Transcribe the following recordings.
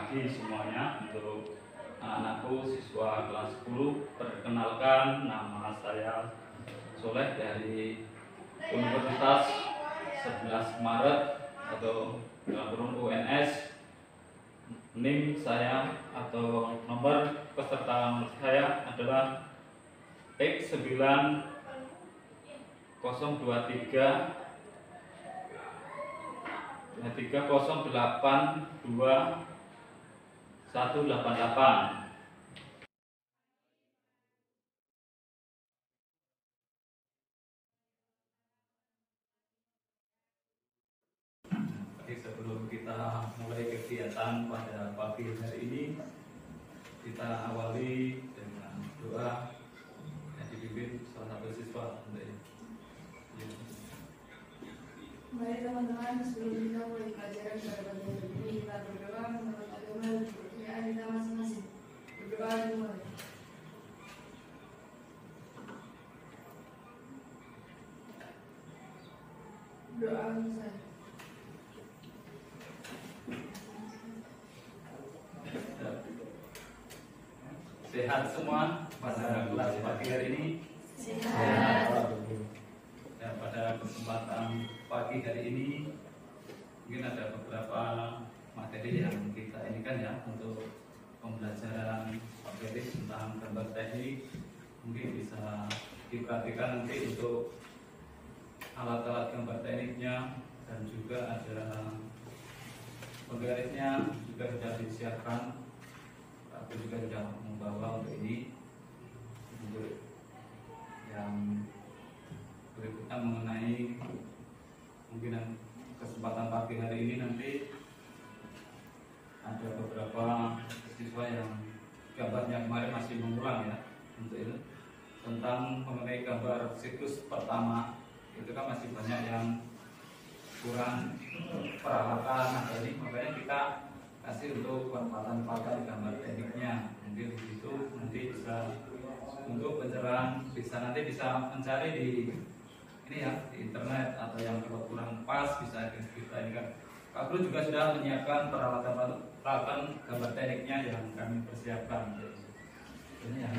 pagi semuanya untuk anak-anakku siswa kelas 10. Perkenalkan, nama saya Soleh dari Universitas 11 Maret atau dalam kurung UNS. NIM saya atau nomor peserta saya adalah X9023 3082188. Sebelum kita mulai kegiatan pada pagi hari ini, kita awali dengan doa yang dipimpin salah satu siswa. Mari teman-teman, sebelum kita mulai pelajaran pada pagi hari ini, kita berdoa menurut agama dan kepercayaan kita masing-masing. Berdoa dimulai. Doa selesai. Sehat semua pada kelas pagi hari ini. Sehat. Dan pada kesempatan pagi hari ini mungkin ada beberapa materi yang kita inikan ya untuk pembelajaran materi tentang gambar teknik. Mungkin bisa diperhatikan nanti untuk alat-alat gambar tekniknya, dan juga ada penggarisnya juga sudah disiapkan. Aku juga sudah membawa untuk ini, untuk yang berikutnya mengenai mungkin kesempatan pagi hari ini. Nanti ada beberapa siswa yang gambarnya kemarin masih mengulang ya, untuk itu tentang mengenai gambar siklus pertama. Itu kan masih banyak yang kurang peralatan atau ini, makanya kita kasih untuk peralatan gambar tekniknya. Mungkin di situ nanti bisa untuk pencerahan, nanti bisa mencari di ini ya, di internet, atau yang kalau kurang pas bisa kita ini kan. Pak Guru juga sudah menyiapkan peralatan gambar tekniknya yang kami persiapkan. Ini ya.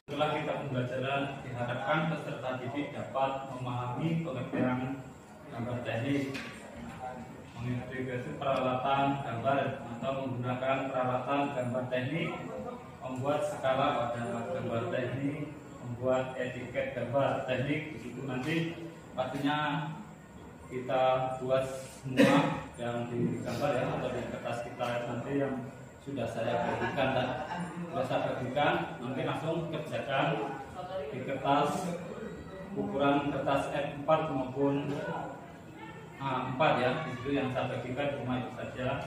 Setelah kita pembelajaran, diharapkan peserta didik dapat memahami pengertian gambar teknik, mengintegrasi peralatan gambar atau menggunakan peralatan gambar teknik, membuat skala pada gambar teknik, membuat etiket gambar teknik. Di situ nanti pastinya kita buat semua yang digambar ya, atau di kertas kita nanti yang sudah saya bagikan nanti langsung kerjakan di kertas ukuran kertas F4 maupun A4 ya. Di situ yang saya bagikan cuma itu saja.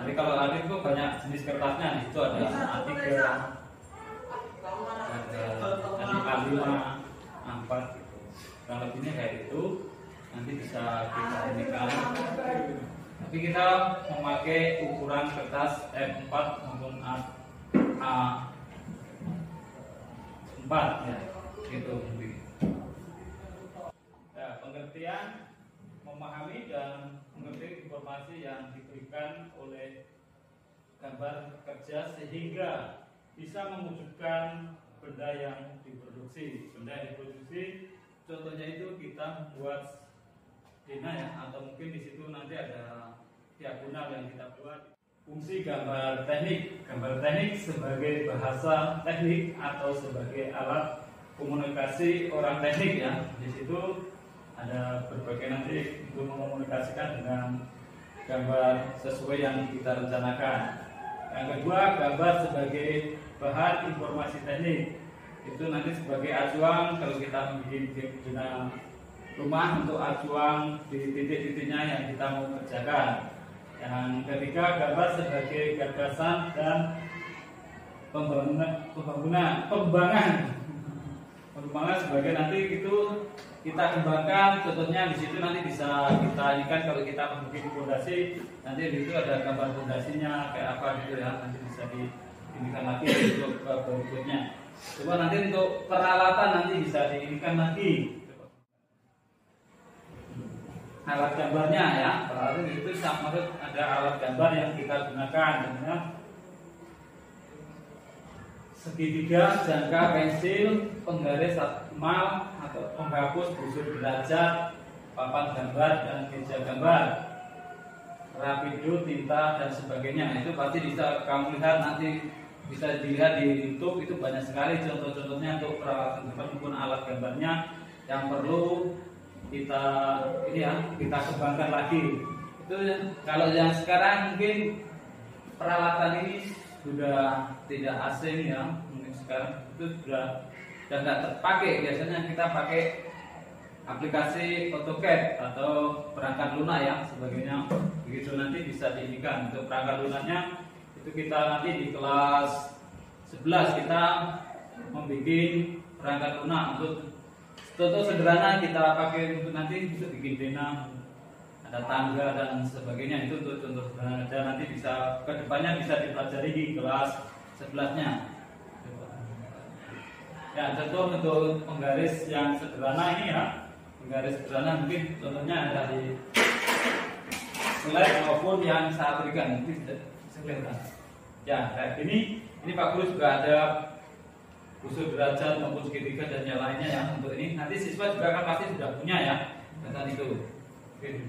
Jadi kalau ada itu banyak jenis kertasnya. Di situ ada A3, ada A5, A4 gitu. Kalau lebihnya kayak itu nanti bisa kita inikan. Tapi kita memakai ukuran kertas F4 maupun A4 ya, gitu. Ya, pengertian, memahami dan mengerti informasi yang diberikan oleh gambar kerja sehingga bisa mewujudkan benda yang diproduksi. Benda yang diproduksi contohnya itu kita membuat zona ya, atau mungkin di situ nanti ada diagonal yang kita buat. Fungsi gambar teknik. Gambar teknik sebagai bahasa teknik atau sebagai alat komunikasi orang teknik ya. Di situ ada berbagai nanti untuk mengkomunikasikan dengan gambar sesuai yang kita rencanakan. Yang kedua, gambar sebagai bahan informasi teknik. Itu nanti sebagai acuan kalau kita bikin rumah, untuk acuan di titik-titiknya yang kita mau kerjakan. Yang ketiga, gambar sebagai gagasan dan pengembangan sebagai nanti itu kita kembangkan. Contohnya di situ nanti bisa kita inikan kalau kita membuat fondasi, nanti di situ ada gambar fondasinya kayak apa gitu ya, nanti bisa diinikan lagi untuk berikutnya. Coba nanti untuk peralatan nanti bisa diinikan lagi. alat gambarnya ya. Peralatan itu maksud ada alat gambar yang kita gunakan, contohnya segitiga, jangka, pensil, penggaris akmal atau penghapus busur derajat, papan gambar dan meja gambar, rapido, tinta dan sebagainya. Itu pasti bisa kamu lihat nanti, bisa dilihat di YouTube, itu banyak sekali contoh-contohnya untuk peralatan gambar maupun alat gambarnya yang perlu kita kita kembangkan lagi. Itu kalau yang sekarang mungkin peralatan ini sudah tidak asing ya, mungkin sekarang itu sudah tidak terpakai. Biasanya kita pakai aplikasi AutoCAD atau perangkat lunak ya sebagainya. Begitu nanti bisa diinikan. Untuk perangkat lunaknya itu kita nanti di kelas 11 kita membuat perangkat lunak untuk contoh sederhana kita pakai untuk nanti bisa bikin tenda, ada tangga dan sebagainya. Itu untuk contoh sederhana aja, nanti bisa kedepannya bisa dipelajari di kelas 11-nya. Ya, contoh untuk penggaris yang sederhana ini ya, penggaris sederhana mungkin contohnya ada di slide maupun yang saya berikan, nanti bisa kelihatan. Ya, kayak gini. Ini Pak Guru juga ada busur derajat maupun segitiga dan yang lainnya ya. Untuk ini nanti siswa juga kan pasti sudah punya ya data itu. Oke.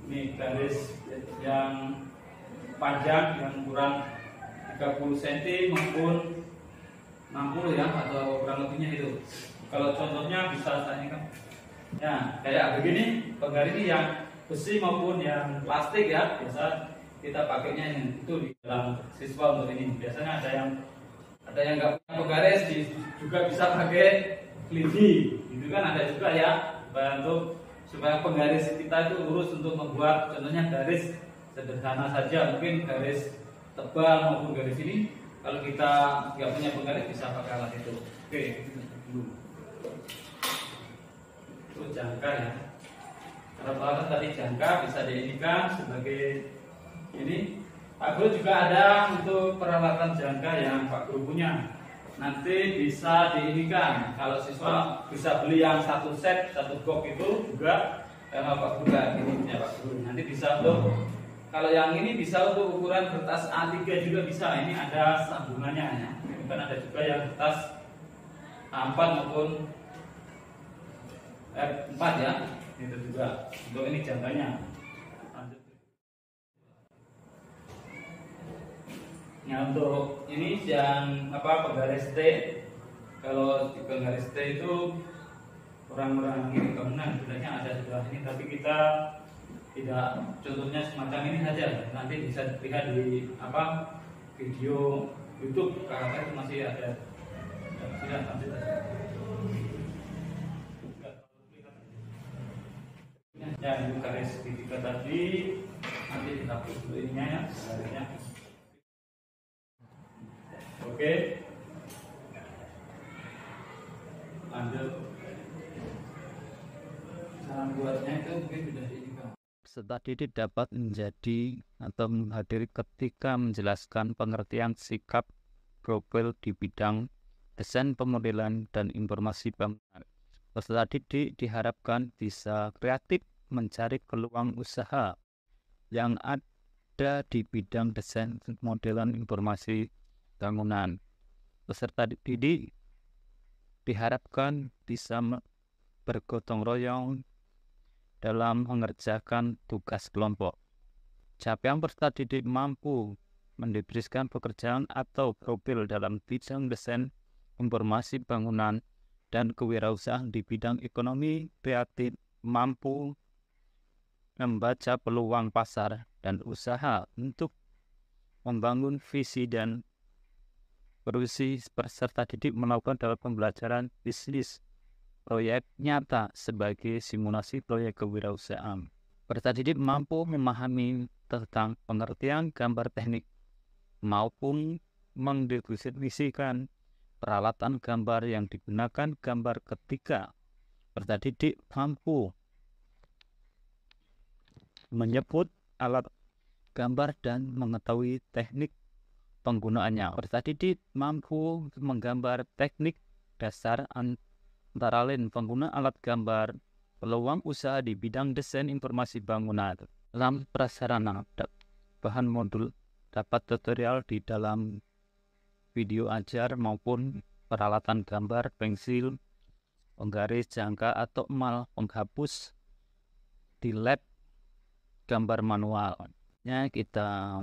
Ini garis yang panjang yang kurang 30 cm maupun 60 ya, atau kurang lebihnya itu. Kalau contohnya bisa saya ini kan. Ya, kayak begini, penggaris ini yang besi maupun yang plastik ya, biasa kita pakainya itu di dalam siswa untuk ini. Biasanya ada yang nggak punya penggaris juga bisa pakai kelinci, itu kan ada juga ya, untuk supaya penggaris kita itu lurus untuk membuat contohnya garis sederhana saja, mungkin garis tebal maupun garis ini. Kalau kita nggak punya penggaris bisa pakai alat itu. Oke, itu jangka ya. Kalau peralatan tadi jangka bisa diinikan sebagai ini. Pak Guru juga ada untuk peralatan jangka yang Pak Guru punya. Nanti bisa diinikan. Kalau siswa bisa beli yang satu set, satu box itu juga sama Pak Guru ini punya Pak Guru. Nanti bisa untuk kalau yang ini bisa untuk ukuran kertas A3 juga bisa. Ini ada sambungannya ya. Kan ada juga yang kertas A4 maupun F4 ya. Itu juga. Untuk ini jangkanya. Nah, untuk ini yang penggaris T, kalau di penggaris T itu orang-orang ini bangunan sebenarnya ada sebelah ini, tapi kita tidak, contohnya semacam ini saja. Nanti bisa dilihat di video YouTube, karena itu masih ada. Sudah lanjut aja. Ya, ini garis segitiga tadi, nanti dihapus dulu ininya ya, garisnya. Oke, lanjut. Cara buatnya itu mungkin sudah diingat. Peserta didik dapat menjadi atau menghadiri ketika menjelaskan pengertian sikap profil di bidang desain pemodelan dan informasi bangunan. Peserta didik diharapkan bisa kreatif mencari peluang usaha yang ada di bidang desain pemodelan informasi bangunan. Peserta didik diharapkan bisa bergotong royong dalam mengerjakan tugas kelompok. Capaian peserta didik mampu mendeskripsikan pekerjaan atau profil dalam bidang desain informasi bangunan dan kewirausahaan di bidang ekonomi kreatif, mampu membaca peluang pasar dan usaha untuk membangun visi dan produksi. Peserta didik melakukan dalam pembelajaran bisnis proyek nyata sebagai simulasi proyek kewirausahaan. Peserta didik mampu memahami tentang pengertian gambar teknik maupun mendefinisikan peralatan gambar yang digunakan gambar ketika. Peserta didik mampu menyebut alat gambar dan mengetahui teknik penggunaannya. Peserta didik mampu menggambar teknik dasar antara lain pengguna alat gambar peluang usaha di bidang desain informasi bangunan dalam prasarana bahan modul dapat tutorial di dalam video ajar maupun peralatan gambar, pensil, penggaris, jangka atau emal, penghapus di lab gambar manual. Kita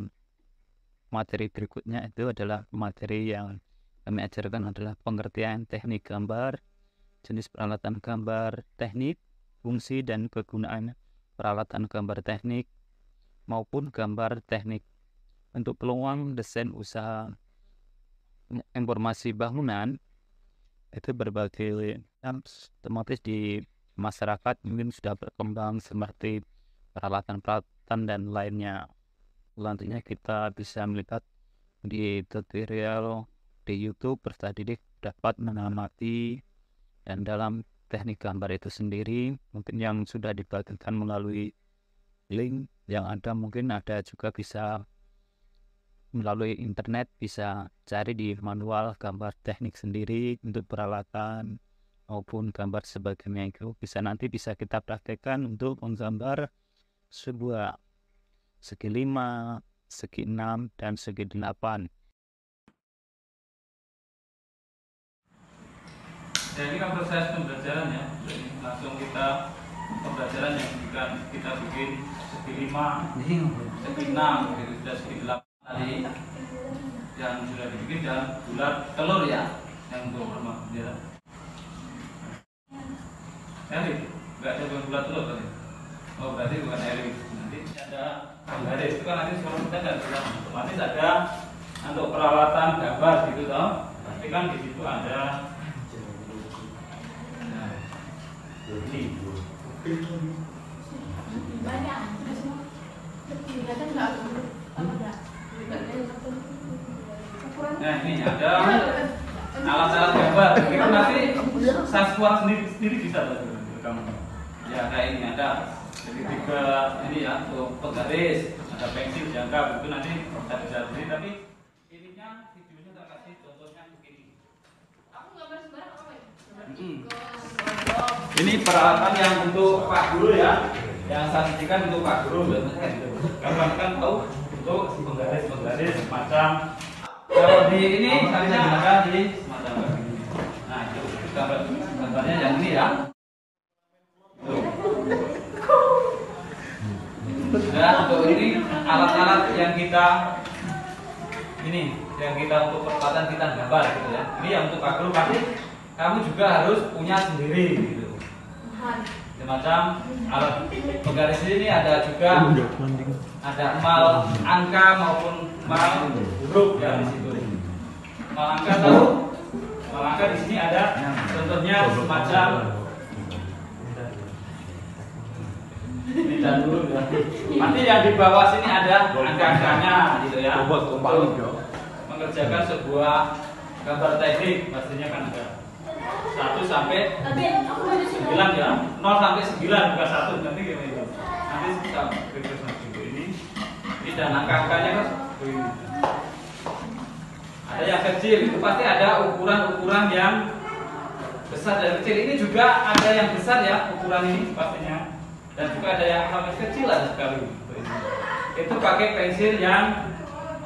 materi berikutnya itu adalah materi yang kami ajarkan adalah pengertian teknik gambar, jenis peralatan gambar teknik, fungsi dan kegunaan peralatan gambar teknik maupun gambar teknik. Untuk peluang desain usaha informasi bangunan itu berbagai otomatis di masyarakat mungkin sudah berkembang seperti peralatan-peralatan dan lainnya. Nantinya kita bisa melihat di tutorial di YouTube peserta didik dapat mengamati dan dalam teknik gambar itu sendiri mungkin yang sudah dibagikan melalui link yang ada, mungkin ada juga bisa melalui internet, bisa cari di manual gambar teknik sendiri untuk peralatan maupun gambar sebagainya. Itu nanti bisa kita praktekkan untuk menggambar sebuah segi 5, segi 6, dan segi 8. Ya, ini kan proses pembelajaran ya. Jadi langsung kita pembelajaran yang kita bikin segi 5, segi 6, gitu, sudah segi 8 tadi yang sudah dibikin, dan bulat telur ya yang untuk rumah ya. Eli, nggak ada bulat telur tadi. Oh, berarti bukan Eli. Nanti ada penggaris, itu kan nanti suruh kita nggak bisa, otomatis ada untuk peralatan gambar gitu toh. Tapi kan di situ ada ini banyak. nah ini ada alat-alat gambar. Itu nanti sastra sendiri bisa kamu. Ya kayak ini ada. Jadi 3 ini ya untuk penggaris, ada pensil, jangka, itu nanti bisa sendiri. Tapi ininya videonya tak kasih contohnya begini. Aku gambar sembarang apa ya? Ini peralatan yang untuk Pak Guru ya, yang saya sediakan untuk Pak Guru. Kamu kan tahu untuk penggaris macam. Kalau di ini kalinya ada di semacam begini. Nah itu gambarnya yang ini ya. Nah untuk ini alat-alat yang kita untuk peralatan kita gambar gitu ya. Ini yang untuk Pak Guru pasti kamu juga harus punya sendiri gitu. Semacam alat penggaris ini ada juga ada emal angka maupun emal huruf ya di situ. Emal angka tahu? Emal angka di sini ada contohnya semacam ini dan dulu ya. Nanti yang di bawah sini ada angka-angkanya gitu ya. Mengerjakan sebuah gambar teknik pastinya kan ada 1 sampai 9 ya, 0 sampai 9 bukan 1 nanti gini itu. Nanti kita berikan seperti ini dan angka-angkanya kan begini. Ada yang kecil, itu pasti ada ukuran-ukuran yang besar dan kecil. Ini juga ada yang besar ya ukuran ini pastinya, dan juga ada yang sangat kecil ada sekali. Itu pakai pensil yang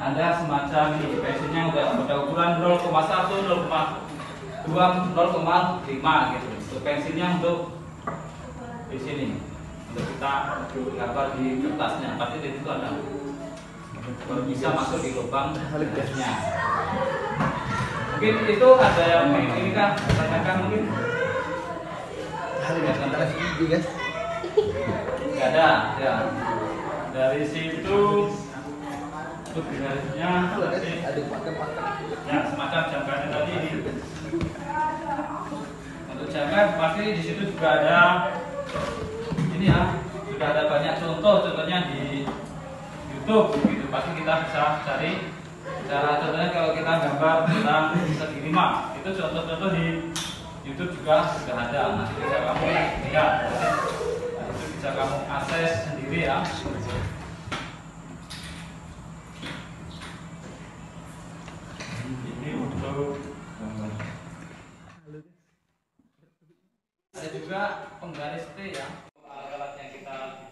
ada semacam ini, pensilnya udah ukuran 0,1, 0,2, 0,5 gitu. Untuk pensilnya untuk di sini untuk kita gambar di kertasnya, pasti di situ ada baru bisa masuk di lubang gasnya. Mungkin itu ada yang ini kan tanyakan mungkin. Nggak ada ya. Dari situ untuk garisnya ya semacam jangkanya tadi ini. Untuk jangka pasti di situ juga ada ini ya, sudah ada banyak contohnya di YouTube gitu. Pasti kita bisa cari cara, contohnya kalau kita gambar tentang segi 5 itu contoh-contoh di YouTube juga sudah ada. Nanti bisa kamu lihat, itu bisa kamu akses sendiri ya. Ini untuk juga penggaris T ya. Alat yang kita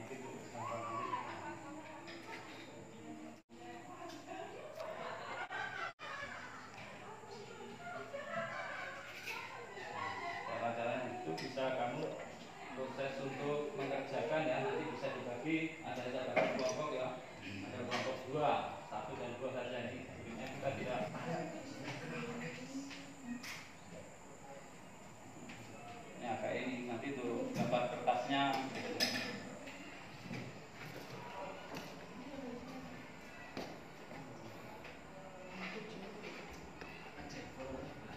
cara-cara itu bisa kamu proses untuk mengerjakan ya, nanti bisa dibagi, ada bagi kelompok ya, ada kelompok 2, 1 dan 2 saja ini. Ini kita tidak ya kayak ini, nanti tuh gambar kertasnya gitu.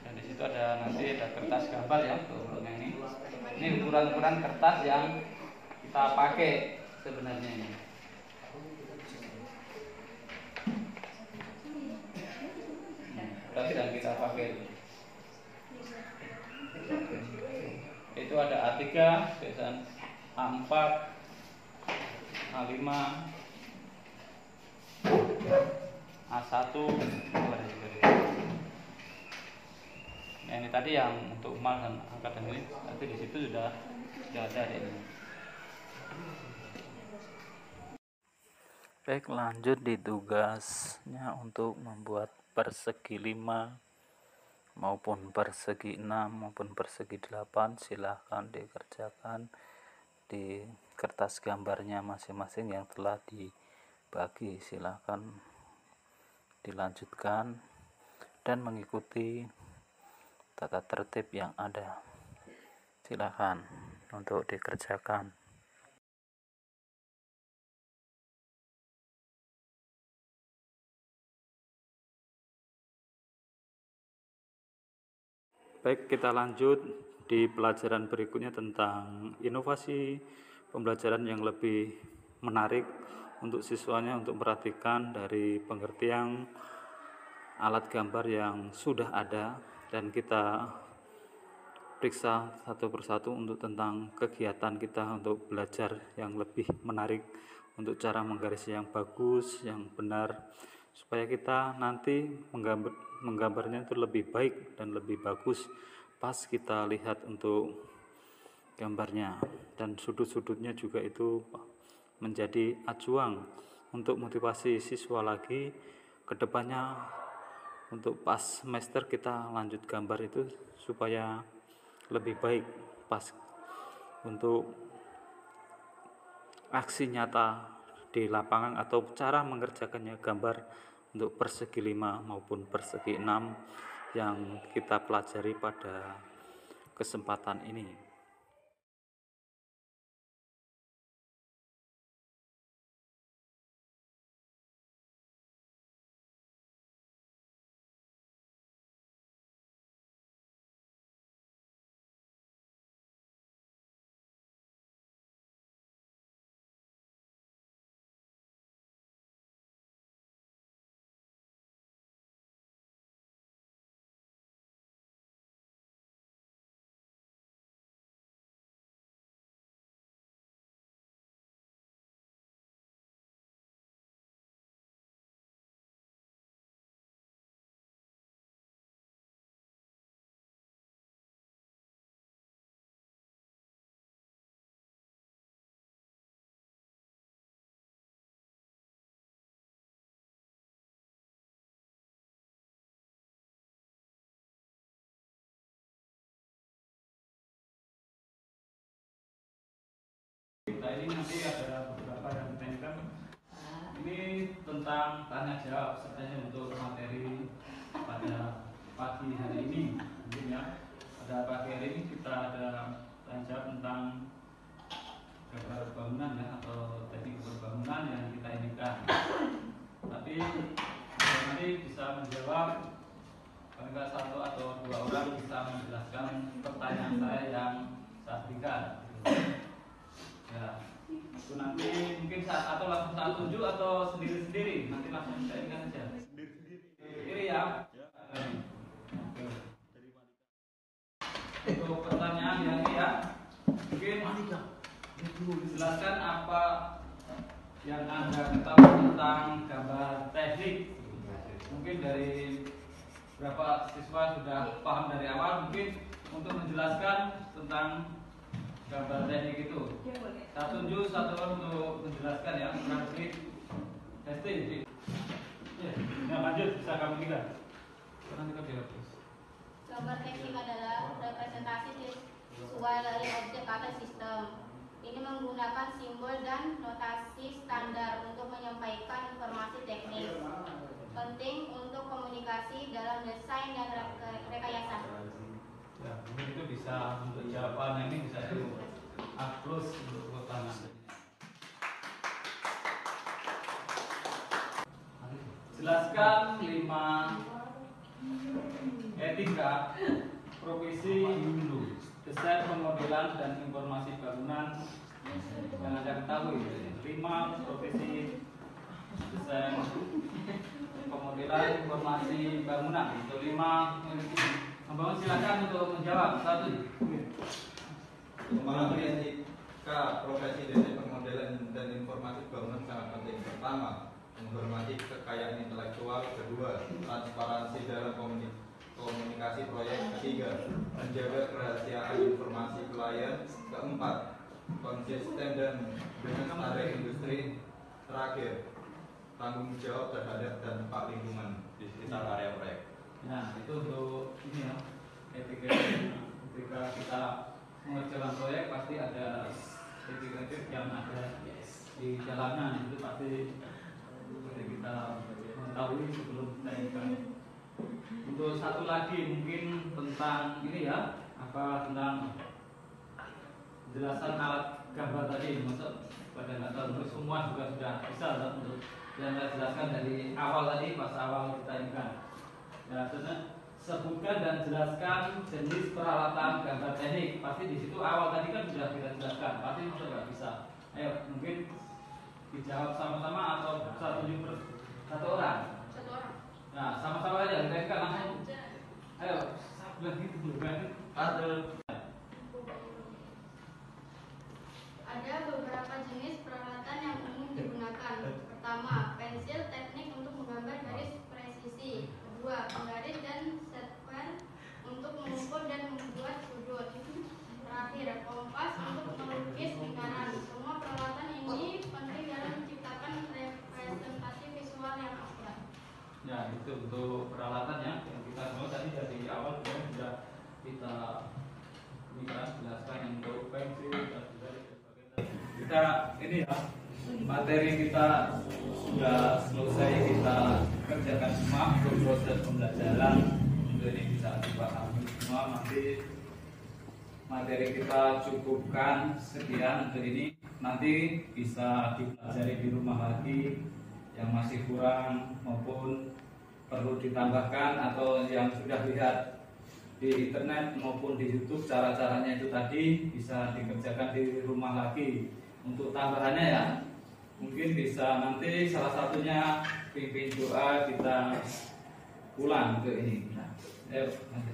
Dan di situ ada nanti ada kertas gambar ya untuk yang ini. Ini ukuran-ukuran kertas yang kita pakai sebenarnya ini. Kertas yang kita pakai itu ada A3, biasanya A4, A5, A1. Nah, ini tadi yang untuk mal dan angkatan ini, tapi di situ sudah ada ini. Baik, lanjut di tugasnya untuk membuat persegi 5 maupun persegi 6 maupun persegi 8. Silahkan dikerjakan di kertas gambarnya masing-masing yang telah dibagi. Silahkan dilanjutkan dan mengikuti tata tertib yang ada. Silahkan untuk dikerjakan. Baik, kita lanjut di pelajaran berikutnya tentang inovasi pembelajaran yang lebih menarik untuk siswanya untuk memperhatikan dari pengertian alat gambar yang sudah ada, dan kita periksa satu persatu untuk tentang kegiatan kita untuk belajar yang lebih menarik, untuk cara menggaris yang bagus, yang benar, supaya kita nanti menggambarnya itu lebih baik dan lebih bagus pas kita lihat untuk gambarnya, dan sudut-sudutnya juga itu menjadi acuan untuk motivasi siswa lagi ke depannya. Untuk pas semester kita lanjut gambar itu supaya lebih baik pas untuk aksi nyata di lapangan atau cara mengerjakannya gambar untuk persegi 5 maupun persegi 6 yang kita pelajari pada kesempatan ini. Nah, ini nanti ada beberapa yang ditanyakan. Ini tentang tanya jawab sebenarnya untuk materi pada pagi hari ini. Mungkin ya, pada pagi hari ini kita ada tanya jawab tentang gambar bangunan ya, atau teknik berbangunan yang kita inginkan. Tapi nanti bisa menjawab, paling nggak 1 atau 2 orang bisa menjelaskan pertanyaan saya yang saya berikan. Ya, itu nanti mungkin atau langsung saya tunjuk atau sendiri-sendiri, nanti langsung saya ingat saja. Sendiri ya. Oke. Untuk pertanyaan yang ini ya, mungkin dijelaskan apa yang Anda ketahui tentang gambar teknik. Mungkin dari berapa siswa sudah paham dari awal, mungkin untuk menjelaskan tentang gambar teknik itu. Saya tunjuk satu orang untuk menjelaskan ya, grafik testing. Ya, lanjut bisa kami kita. Nanti kita dihapus. Gambar teknik adalah representasi visual dari objek atau sistem. Ini menggunakan simbol dan notasi standar untuk menyampaikan informasi teknis. Penting untuk komunikasi dalam desain dan rekayasa. Ya, mungkin itu bisa untuk jawaban ini bisa di-upload untuk tepuk tangan. Jelaskan 5 etika profesi desain pemodelan dan informasi bangunan yang Anda ketahui. 5 profesi desain pemodelan informasi bangunan itu 5. Membangun silakan untuk menjawab. 1. Memahami etika profesi desain pemodelan dan informasi bangunan sangat penting. Pertama, menghormati kekayaan intelektual. Kedua, transparansi dalam komunikasi proyek. Ketiga, menjaga kerahasiaan informasi klien. Keempat, konsisten dan dengan standar industri. Terakhir, tanggung jawab terhadap dampak lingkungan di sekitar area proyek. Nah, itu untuk ini ya, etika kita mengerjakan proyek pasti ada etika yang ada di dalamnya, itu pasti kita mengetahui sebelum kita ikan. Untuk satu lagi mungkin tentang ini ya, apa tentang penjelasan alat gambar tadi, maksud pada nggak tahu, terus semua juga sudah bisa untuk yang saya jelaskan dari awal tadi, pas awal kita ikan. Ya, sebutkan dan jelaskan jenis peralatan gambar teknik. Pasti di situ awal tadi kan sudah kita jelaskan. Pasti maksud nggak bisa. Ayo, mungkin dijawab sama-sama atau satu orang. Satu orang. Nah, sama-sama aja. Kita langsung. Ayo, bilang gitu dulu kan. Ada beberapa jenis peralatan yang umum digunakan. Pertama, pensil teknik untuk menggambar garis presisi. Kedua, penggaris dan setpen untuk mengukur dan membuat sudut. Terakhir, kompas untuk melukis lingkaran. Semua peralatan ini penting dalam menciptakan representasi visual yang akurat. Ya, itu untuk peralatannya yang kita semua tadi dari awal sudah kita jelaskan yang untuk pensil dan sebagainya. Kita ini ya, materi kita sudah selesai kita kerjakan semua untuk proses pembelajaran. Untuk ini bisa dipahami semua. Nanti materi kita cukupkan sekian untuk ini. Nanti bisa dipelajari di rumah lagi yang masih kurang maupun perlu ditambahkan atau yang sudah lihat di internet maupun di YouTube cara-caranya itu tadi bisa dikerjakan di rumah lagi. Untuk tambahannya ya, mungkin bisa nanti salah satunya pimpin doa kita pulang ke ini. Nah, ayo nanti.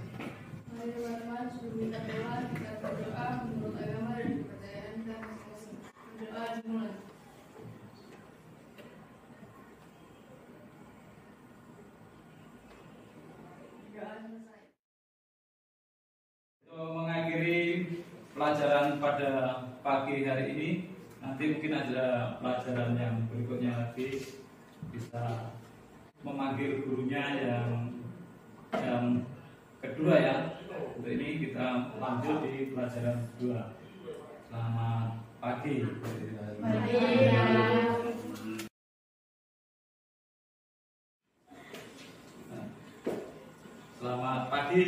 Mari teman-teman sebelum kita pulang kita berdoa menurut agama dan kepercayaan kita masing-masing. Berdoa dimulai. Doa selesai. Untuk mengakhiri pelajaran pada pagi hari ini, nanti mungkin ada pelajaran yang berikutnya lagi, bisa memanggil gurunya yang kedua ya. Untuk ini kita lanjut di pelajaran kedua. Selamat pagi. Selamat pagi.